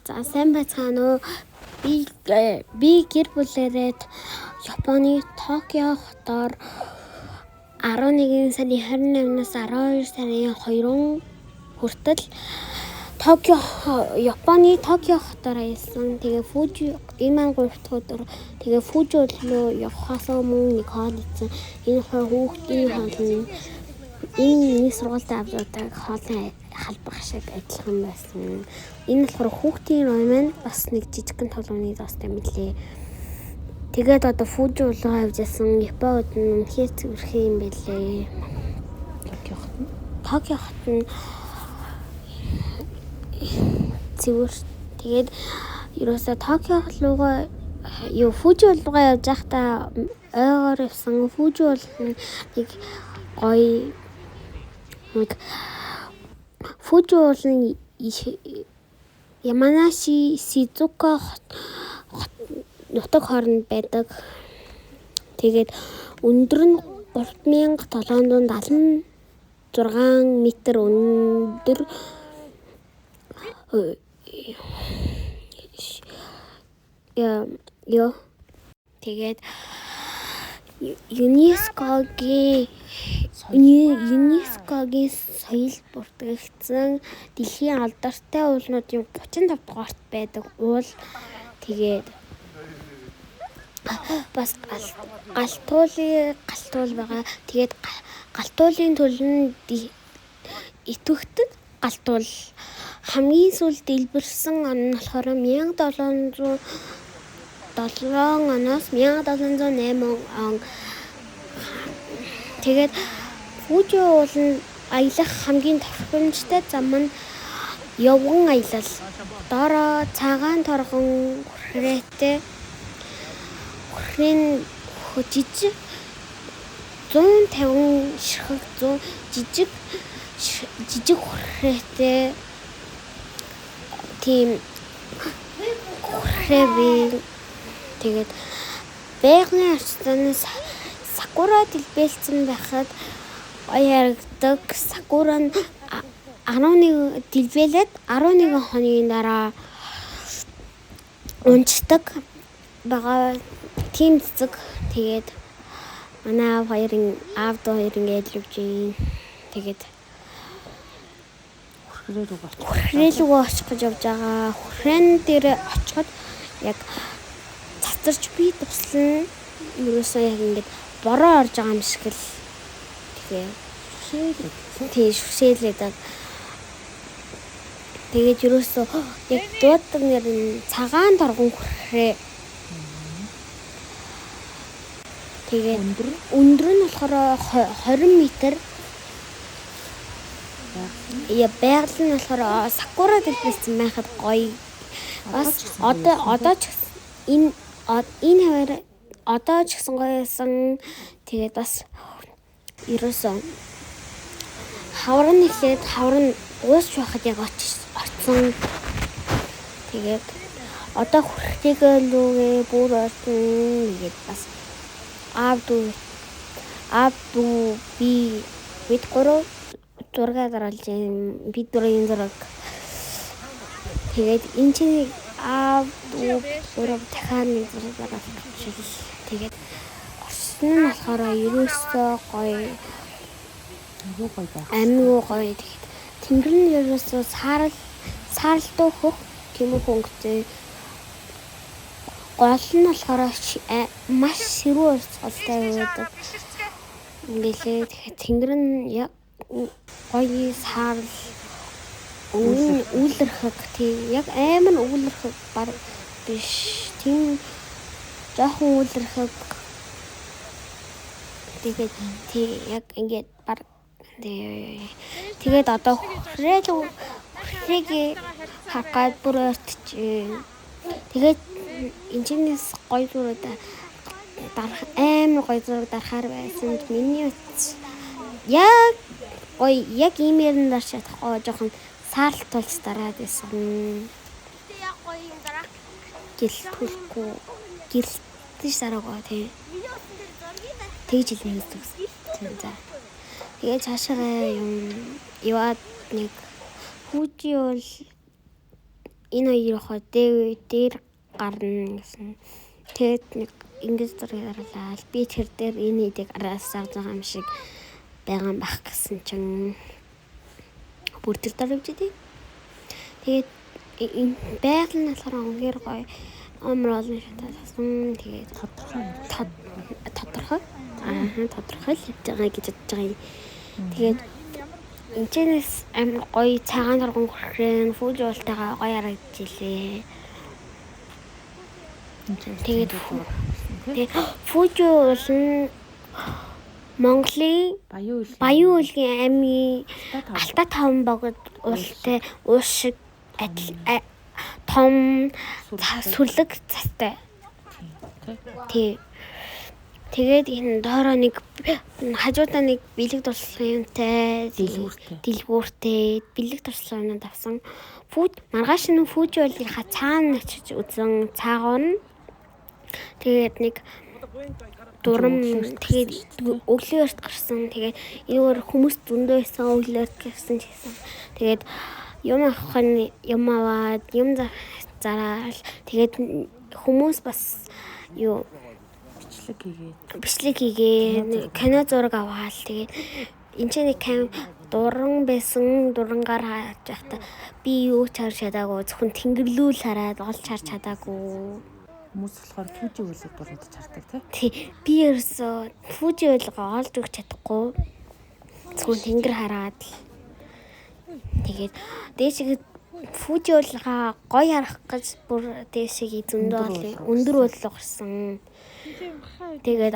За сайн байцгаана уу? Би гэр бүлээрээ Японы Токио хотоор 11 сарын 28-наас 12 сарын 2 хүртэл Японы Токио хотоор аясан. Тэгээ энэ 3 дахь өдөр тэгээ Фужи руу явахаас өмнө нэг хоол идсэн. Энэ хүүхдийн хоол энэ сургуультай авч удаа хоолны халбах шиг адилхан байсан. Энэ болохоор хүүхдийн руу бас нэг жижигхэн толгойн зоостой мэлээ. Тэгээд одоо Фужи руу авч ясан. Японууд нь үнэхээр зүрхэн юм байлээ. Токио хот нь цэвэр. Тэгээд ерөөсө Токио руугаа Фужи руугаа явж байхдаа ойгоор явсан. Фужи бол нэг гоё Фужи бол Яманаши Сизука нутаг хооронд байдаг. Тэгээд өндөр нь 3776 м өндөр. Тэгээд ЮНЕСКОгийн соёл бүртгэгдсэн дэлхийн алдартай уулнуудын 35 дугаарт байдаг уул. Тэгээд бас галтуул байгаа. Тэгээд галтуулын төлөв нь идэвхтэй галтуул. Хамгийн сүүлд дэлбэрсэн он нь болохоор 1707 оноос 1708 он. Тэгээд Фужи уулын аялах хамгийн тохиромжтой зам нь явган аялал. Доороо цагаан торгон хүрээтэй хүрээний жижиг 150 ширхэг жижиг хүрээтэй тийм хүрээвээ. Тэгээд байгалийн орчноос сакура дэлбэлцэн байхад гоё харагдаг. Сакура нь 11 дэлбэлээд 11 хоногийн дараа унцдаг байгаа. Тийм цэцэг. Тэгээд манай аав хоёрын ээлжүүлж юм. Тэгээд хүрээ рүү очих гэж явж байгаа. Хүрэн дээр очиход яг цацарч би туслана. Ерөөсөө яг ингэж бороо орж байгаа юм шиг л. Тэгээ шүшээлээд. Тэгээд ерөөсөө яг дуудаг нэр нь цагаан торгон хүрээ. Тэгээд өндөр нь болохоор 20 м. Байгаль нь болохоор сакура дэлбэлцэн байхад гоё. Бас одоо ч энэ хавар одоо ч гэсэн гоёсэн. Тэгээд бас ерөөсөө хавар нь уусч байхад яг очсон. Тэгээд одоо хүртэйгээ лүүгээ бүр орсон. Тэгээд бас аав дүү бид гурав зураг дараалж бид дөрөв зураг. Тэгээд энэ чинь аав дүү гурав дахиад нэг зураг дараалж. Тэгээд орсон нь болохоор ерөөсөө гоё. Амгүй гоё. Тэгээд тэнгэр нь ерөөсөө сааралтай хөх тийм хөнгөтэй. Гол нь болохоор маш сэрүү урсгалтай байдаг. Ингээл тэгэхээр тэнгэр нь яг гоё саарл үүлэрхэг тийм яг амар үүлэрхэг бар биш. Тийм жоохон үүлэрхэг. Тэгээд яг ингээд бар. Тэгээд одоо хүрээгээ хагад бүр өртчих. Тэгээд энэчнээс гоё зураг амар гоё зураг дарахаар байсан. Миний утас яг гоё яг иймэр нь дарч чадахгүй жоохон саарл тулж дараад байсан. Яг гоё юм дараа. Гэлтүүлэхгүй гэрэлтэж дараагаа тийм. Тэгж хэлээ гэсэн. За. Тэгээд цаашаа юм яваад нэг Фужи бол энэ хоёроо дээр гарна гэсэн. Тэгээд нэг ингэж зургийг харуулаад би тэр дээр энэ идийг араасаа байгаа юм шиг байгаа байх гэсэн чинь бүр тэр даравчдээ. Тэгээд байгаль нь болохоор үнээр гоё амар олон шатаасан. Тэгээд тодорхой л хийж байгаа гэж бодож байгаа юм. Тэгээд энэчнээс амар гоё цагаан тарган хүрхэн фүүж уултайгаа гоё харагдчихлээ. Тэгээд фүүж уул нь Монголын Баян уулгийн аймгийн Алтай таван богод уултай уушиг том сүрлэг цастай. Тэгээд энэ доороо нэг хажуудаа нэг бэлэг туршлага юмтай дэлгүүртэй бэлэг туршлага юмнууд авсан. Маргааш нь фүүж уулынхаа цаана очиж үзэн цаагуун. Тэгээд нэг дурам тэгээд өглөөрт гарсан. Тэгээд энэгээр хүмүүс зөндөө байсан өглөөрт гарсан гэсэн. Тэгээд юм аваад юм зараад тэгээд хүмүүс бас бичлэг хийгээд кино зураг аваад тэгээд энэ ч нэг дуран байсан дурангаар харж байхдаа би юу ч харж чадаагүй зөвхөн тэнгэрлүүл хараад олж харж чадаагүй. Хүмүүс болохоор фүүжи уулыг дурандж хардаг тий. Би ерөөсөө фүүжи уулгаа олж өгч чадахгүй. Зөвхөн тэнгэр хараад тэгээд дээшээ фүүжи уулгаа гоё харах гэж бүр дээшээ зөндөө өндөр ууллаа гарсан. Тэгээд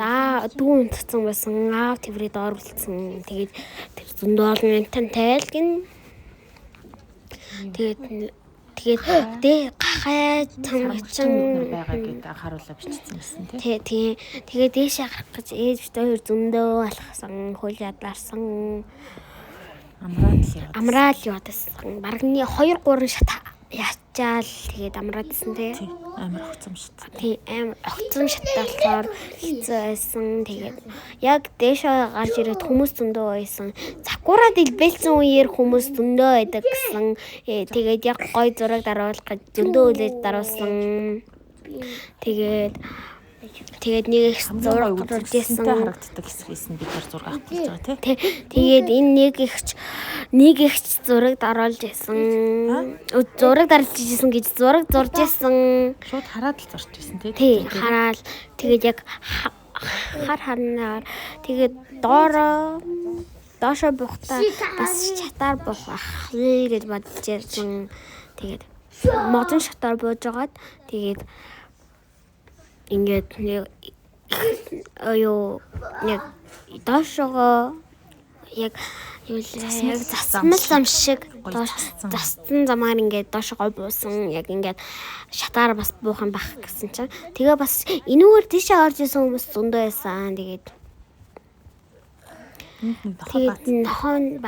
дүүн унтсан байсан. Аав тэврээ доор үлдсэн. Тэгээд тэр зөндөө олон энтэн тайлгэн. Тэгээд гахай тамгачин байгаа гэдэг анхааруулаа бичсэн байсан тий. Тэгээд дээшээ гарах гэж ээжтэй хоёр зөндөө алхсан, хөл ядлаарсан. Амраад яваадсан. Баргны 2-3 шат ячаал тэгээд амраадсан тий. Амар огцом шат. Тий, амар огцом шатаалаар хэцүү байсан. Тэгээд яг дээшээ гарч ирээд хүмүүс зөндөө байсан. Сакурад илбэлсэн үеэр хүмүүс зөндөө байдаг гэсэн. Тэгээд яг гой зураг даруулах гэж зөндөө үлээж даруулсан. Тэгээд нэг их зураг гаргажсэн харагддаг хэсэг хийсэн бид нар зураг авч байгаа тий. Тэгээд энэ нэг их зураг даруулж исэн. Зураг даруулж исэн гэж зураг зурж исэн. Шууд хараад л зурж исэн тий. Хараад тэгээд яг харнаар тэгээд доошоо буухтаа бас чатаар буух гэж бодож ирсэн. Тэгээд модон шатаар бууж байгаад тэгээд ингээд нэг доошоо яг засмал зам шиг зассан замаар ингээд доошоо буусан. Яг ингээд шатаар бас буухан байх гэсэн чинь тэгээ бас энүүгээр тийшээ орж исэн хүмүүс зөндөө байсан. Тэгээд нохон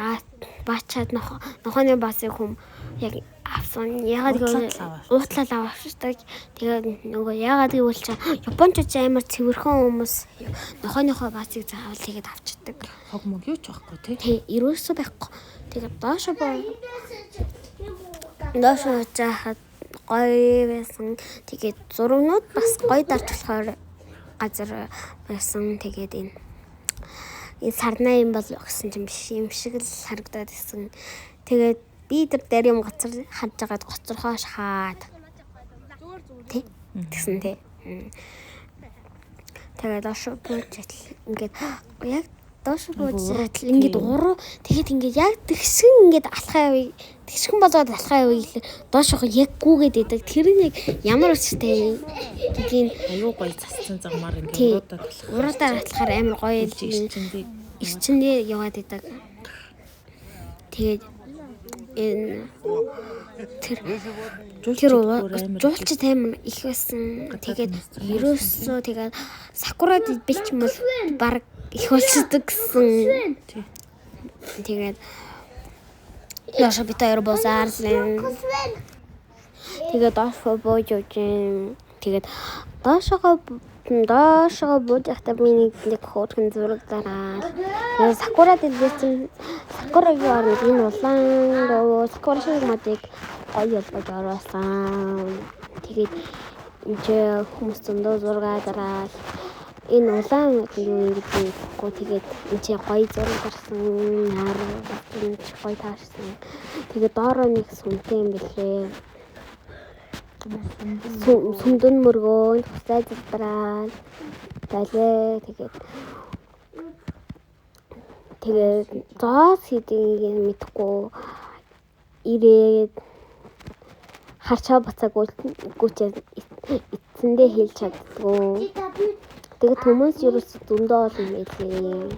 баачаад нохооны басыг хүм яг авсан. Ягаад гэвэл уутлал авчихдаг. Тэгээд нөгөө ягаад гэвэл чи японочд амар цэвэрхэн хүмүүс нохооныхоо басыг заавал тэгээд авчдаг. Хог мөг юу ч байхгүй тий. Ерөөсөө байхгүй. Тэгээд доошоо заахад гоё байсан. Тэгээд зургнууд бас гоё дарж болохоор газар байсан. Тэгээд энэ сарнаа юм бол гэсэн чинь биш юм шиг л харагдаад байсан. Тэгээд би тэр дээр юм гоцор хадж агаад гоцорхоо шахаад тий гэсэн тий. Тэгээд доошоо бууж ингээд яг доошоо бууж ингээд уруу тэгэхэд ингээд яг тэгшин ингээд алхаа тэгшин болоод алхаа үе доошоо яг гүгээд идэг. Тэр нэг ямар өчтэй гэдгийг аюу гоё зассан замаар ингээд уруудаар атлахаар амар гоё ирчэндээ яваад идэг. Тэгээд энэ тэр жуулчд амар их байсан. Тэгээд ерөөсөө тэгээд сакурад бэлчмэл баг их болчихдог гэсэн. Тэгээд доошоо бит хоёр бозаарлаа. Тэгээд доошоо бууж явжин. Тэгээд доошоо бууж явахдаа миний нэг хөөрхөн зураг дараад. Тэгээд сакурад бэлчсэн сакурагийн орнд энэ улаан сакура шиг модыг гоё болгож оруулсан. Тэгээд энэ хүмүүс зөндөө зураг дараал. Энэ улаан юу юм гэдэггүй тэгээд энэ гоё зураг гарсан. Нар энэ гоё таарсан. Тэгээд доороо нэг сүмтэй юм бэлээ. Сүмдэн мөргөө хусаа зэлбраал. Далээ тэгээд зоос хийдгийг мэдхгүй ирээд харчаа буцаагүй эцэндээ хэлж чаддгүй. Тэгээд хүмүүс ерөөс зөндөө олон байлээ.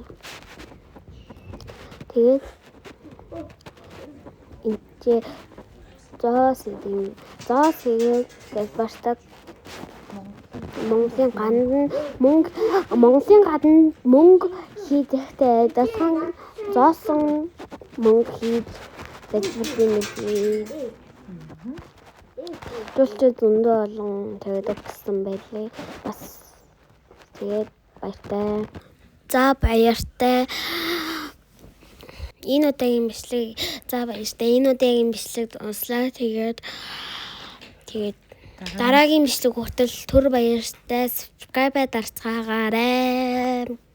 Тэгээд энэ зоос хийгээд баштаг Монголын гадна мөнгө хийхдээ дасган зоосон мөнгө хийж бэлтгэл юм. Тулч зөндөө олон тавьдаг гэсэн байлээ. Бас тэгээд баяртай. За баяртай. Энэ удаагийн бичлэг онслаа. Тэгээд дараагийн бичлэг хүртэл түр баяртай. Subscribe дарцгаагаарай.